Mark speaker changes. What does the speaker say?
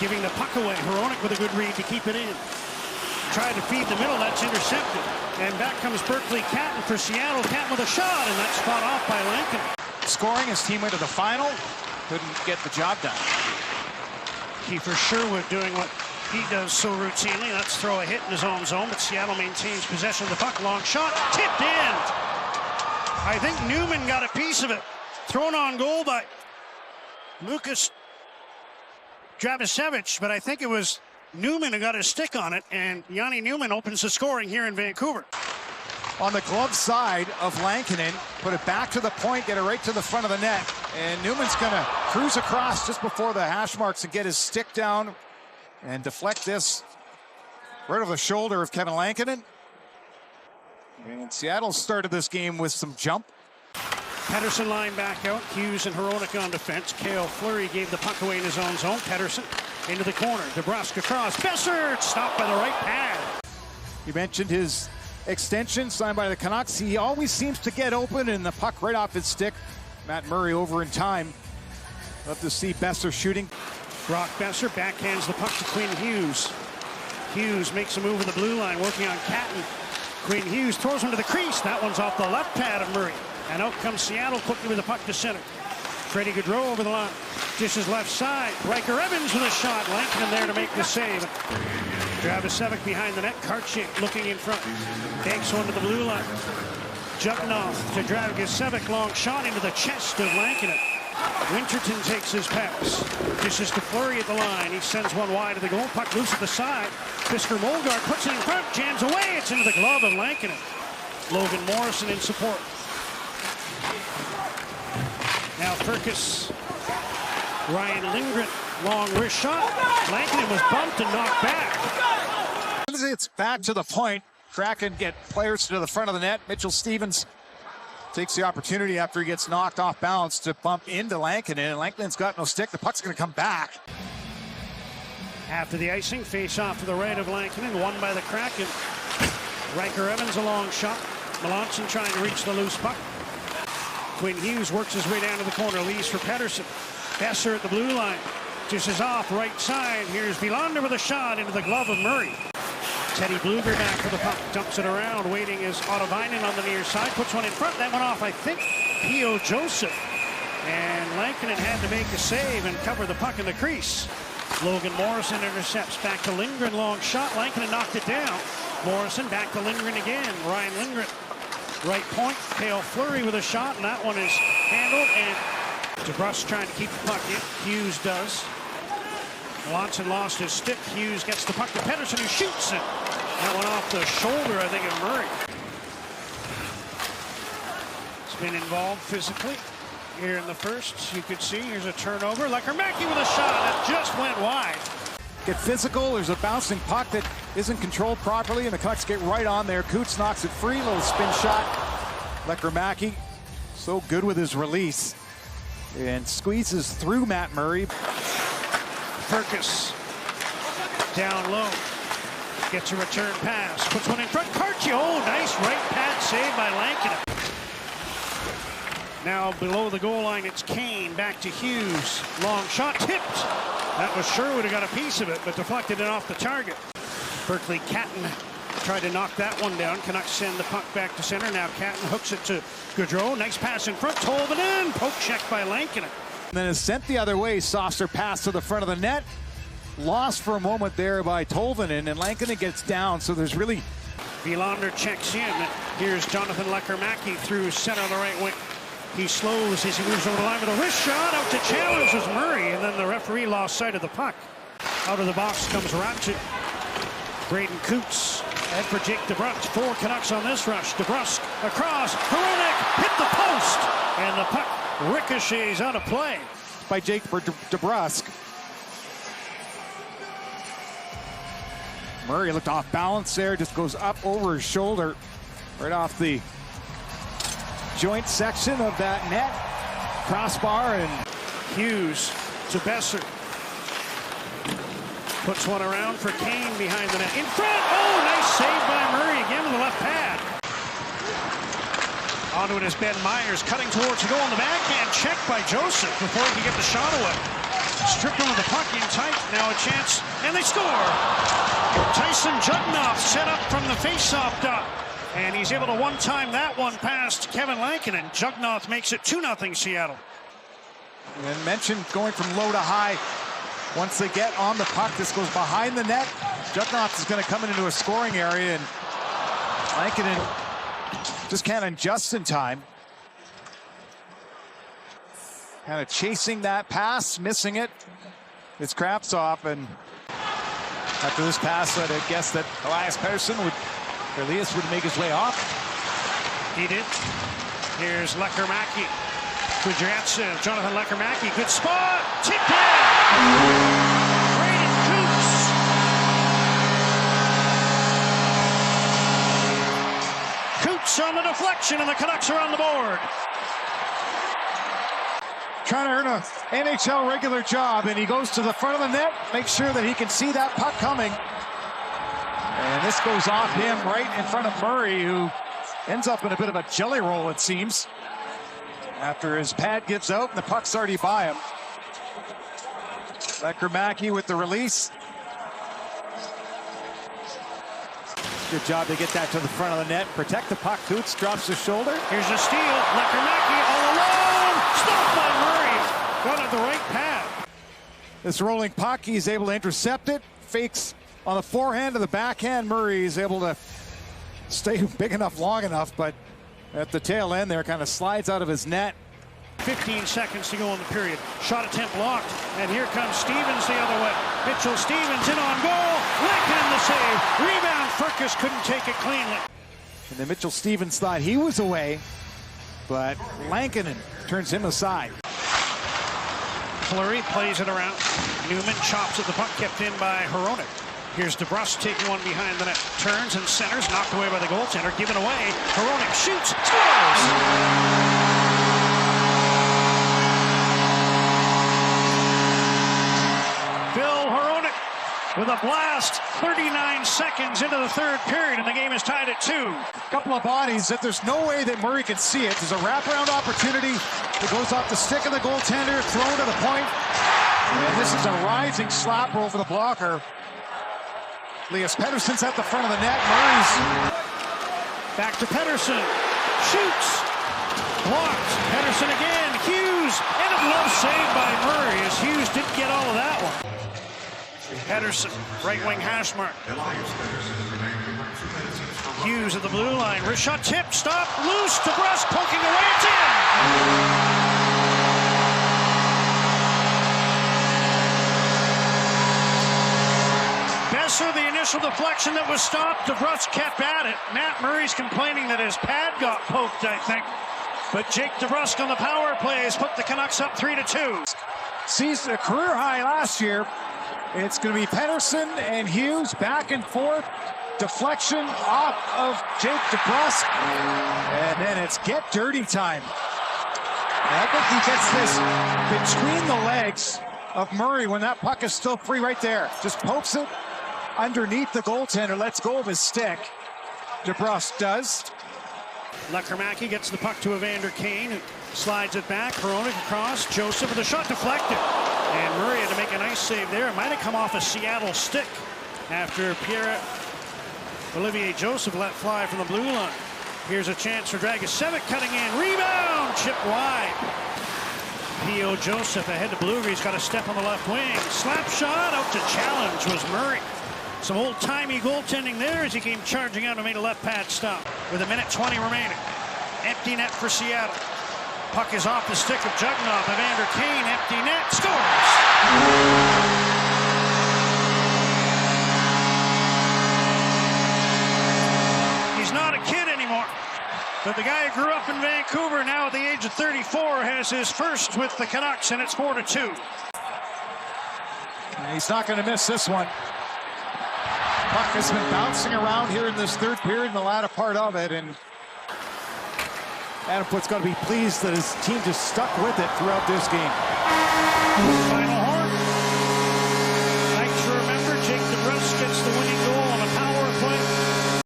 Speaker 1: giving the puck away. Hronek with a good read to keep it in. Tried to feed the middle, that's intercepted. And back comes Berkeley Catton for Seattle. Catton with a shot, and that's fought off by Lankin.
Speaker 2: Scoring, his team went to the final. Couldn't get the job done.
Speaker 1: Kiefer Sherwood doing what he does so routinely. Let's throw a hit in his own zone, but Seattle maintains possession of the puck. Long shot, tipped in. I think Newman got a piece of it. Thrown on goal by Lucas Dravisevich, but I think it was Newman who got his stick on it, and Yanni Newman opens the scoring here in Vancouver.
Speaker 2: On the glove side of Lankinen, put it back to the point, get it right to the front of the net, and Newman's gonna cruise across just before the hash marks and get his stick down and deflect this right over the shoulder of Kevin Lankinen. And Seattle started this game with some jump.
Speaker 1: Pettersson line back out. Hughes and Hronek on defense. Cale Fleury gave the puck away in his own zone. Pettersson into the corner. DeBrusk across. Besser stopped by the right pad.
Speaker 2: You mentioned his extension signed by the Canucks. He always seems to get open and the puck right off his stick. Matt Murray over in time. Love to see Besser shooting.
Speaker 1: Brock Besser backhands the puck to Quinn Hughes. Hughes makes a move in the blue line, working on Catton. Quinn Hughes throws one to the crease. That one's off the left pad of Murray. And out comes Seattle quickly with the puck to center. Freddie Gaudreau over the line. Dishes left side. Riker Evans with a shot. Lankinen there to make the save. Dravisevich behind the net. Karchik looking in front. Banks one to the blue line. Jumping off to Dravisevich. Long shot into the chest of Lankinen. Winterton takes his pass. Dishes to Fleury at the line. He sends one wide of the goal. Puck loose at the side. Fisker Molgaard puts it in front. Jams away. It's into the glove of Lankinen. Logan Morrison in support. Now Firkus, Ryan Lindgren, long wrist shot. Lankinen was bumped and knocked back.
Speaker 2: It's back to the point. Kraken get players to the front of the net. Mitchell Stevens takes the opportunity after he gets knocked off balance to bump into Lankinen. And Lankinen's got no stick. The puck's going to come back.
Speaker 1: After the icing, face off to the right of Lankinen, won by the Kraken. Riker Evans a long shot. Melanson trying to reach the loose puck. Quinn Hughes works his way down to the corner, leaves for Pettersson. Besser at the blue line. Dishes off, right side. Here's Vilander with a shot into the glove of Murray. Teddy Bluger back for the puck, dumps it around. Waiting is Ottavainen on the near side. Puts one in front. That went off, I think, P.O. Joseph. And Lankinen had to make a save and cover the puck in the crease. Logan Morrison intercepts back to Lindgren. Long shot. Lankinen knocked it down. Morrison back to Lindgren again. Ryan Lindgren. Right point, Cale Fleury with a shot, and that one is handled, and DeBrusk trying to keep the puck in. Hughes does. Melanson lost his stick. Hughes gets the puck to Pettersson, who shoots it. That one off the shoulder, I think, of Murray. He's been involved physically here in the first. You could see, here's a turnover. Lekarmaki with a shot that just went wide.
Speaker 2: Get physical. There's a bouncing puck that isn't controlled properly, and the Canucks get right on there. Coots knocks it free. Little spin shot. Lekarmaki, so good with his release, and squeezes through Matt Murray.
Speaker 1: Firkus down low. Gets a return pass. Puts one in front. Karchi. Oh, nice right pad save by Lankinen. Now below the goal line, it's Kane. Back to Hughes. Long shot. Tipped. That was Sherwood who got a piece of it, but deflected it off the target. Berkeley Catton tried to knock that one down. Canucks send the puck back to center. Now Catton hooks it to Gaudreau. Nice pass in front. Tolvanen in. Poke check by Lankinen.
Speaker 2: And then is sent the other way. Softer pass to the front of the net. Lost for a moment there by Tolvanen, and Lankinen gets down. So there's really...
Speaker 1: Vilander checks in. Here's Jonathan Lekarmaki through center on the right wing. He slows as he moves over the line with a wrist shot. Out to challenge was Murray, and then the referee lost sight of the puck. Out of the box comes Ratchet. Braden Coots. And for Jake DeBrusk. 4 Canucks on this rush. DeBrusk across. Hronek hit the post. And the puck ricochets out of play
Speaker 2: by Jake DeBrusk. Murray looked off balance there. Just goes up over his shoulder. Right off the joint section of that net. Crossbar, and
Speaker 1: Hughes to Besser. Puts one around for Kane behind the net. In front! Oh, nice save by Murray again with the left pad. Onto it is Ben Myers, cutting towards the goal in the backhand. Checked by Joseph before he can get the shot away. Strickland with the puck in tight. Now a chance, and they score. Tyson Jugnoff set up from the face-off dot. And he's able to one-time that one past Kevin Lankinen. Jugnoff makes it 2-0 Seattle.
Speaker 2: And mentioned going from low to high. Once they get on the puck, this goes behind the net. Jugnoff is going to come into a scoring area, and Lankinen just can't adjust in time. Kind of chasing that pass, missing it. It's Kravtsov, and after this pass, I'd guess that Elias Elias would make his way off.
Speaker 1: He did. Here's Lekkerimäki. Kudryavtsev, Jonathan Lekkerimäki, good spot, tipped in! Braden Coops. Coops on the deflection, and the Canucks are on the board.
Speaker 2: Trying to earn a NHL regular job, and he goes to the front of the net, makes sure that he can see that puck coming. And this goes off him right in front of Murray, who ends up in a bit of a jelly roll, it seems, after his pad gives out and the puck's already by him. Lekkerimäki with the release. Good job to get that to the front of the net, protect the puck. Coots drops his shoulder.
Speaker 1: Here's a steal. Lekkerimäki all alone. Stopped by Murray. Got at the right pad.
Speaker 2: This rolling puck, he's able to intercept it. Fakes on the forehand to the backhand. Murray is able to stay big enough, long enough, but at the tail end there, kind of slides out of his net.
Speaker 1: 15 seconds to go in the period. Shot attempt blocked, and here comes Stevens the other way. Mitchell Stevens in on goal. Lankinen the save. Rebound. Furcus couldn't take it cleanly.
Speaker 2: And then Mitchell Stevens thought he was away, but Lankinen turns him aside.
Speaker 1: Fleury plays it around. Newman chops at the puck, kept in by Hronek. Here's DeBrusk taking one behind the net. Turns and centers, knocked away by the goaltender. Given away. Hronek shoots, scores! With a blast, 39 seconds into the third period, and the game is tied at 2.
Speaker 2: Couple of bodies that there's no way that Murray can see it. There's a wraparound opportunity that goes off the stick of the goaltender, thrown to the point. And this is a rising slapper over the blocker. Elias Pettersson's at the front of the net. Murray's
Speaker 1: back to Pettersson. Shoots. Blocked. Pettersson again. Hughes. And a glove save by Murray, as Hughes didn't get all of that one. Pettersson, right wing hash mark. Hughes at the blue line. Wrist shot tip, stop, loose, DeBrusk poking away, it's in! Besser, the initial deflection that was stopped. DeBrusk kept at it. Matt Murray's complaining that his pad got poked, I think. But Jake DeBrusk on the power play has put the Canucks up 3-2.
Speaker 2: Sees a career high last year. It's going to be Pettersson and Hughes back and forth. Deflection off of Jake DeBrusk. And then it's get dirty time. And I think he gets this between the legs of Murray when that puck is still free right there. Just pokes it underneath the goaltender, lets go of his stick. DeBrusk does.
Speaker 1: Lekkerimäki gets the puck to Evander Kane, who slides it back. Hronek across. Joseph with a shot deflected. And Murray had to make a nice save there. It might have come off a Seattle stick after Olivier Joseph let fly from the blue line. Here's a chance for Dragicevic cutting in. Rebound! Chip wide. P.O. Joseph ahead to Blueger. He's got a step on the left wing. Slap shot out to challenge was Murray. Some old-timey goaltending there as he came charging out and made a left pad stop. With a minute 20 remaining. Empty net for Seattle. Puck is off the stick of Jugnoff. Evander Kane, empty net, scores! He's not a kid anymore. But the guy who grew up in Vancouver, now at the age of 34, has his first with the Canucks, and it's 4-2.
Speaker 2: And he's not going to miss this one. Puck has been bouncing around here in this third period, in the latter part of it, and Adam Foote's got to be pleased that his team just stuck with it throughout this game.
Speaker 1: Final horn. Nice to remember, Jake DeBrusk gets the winning goal.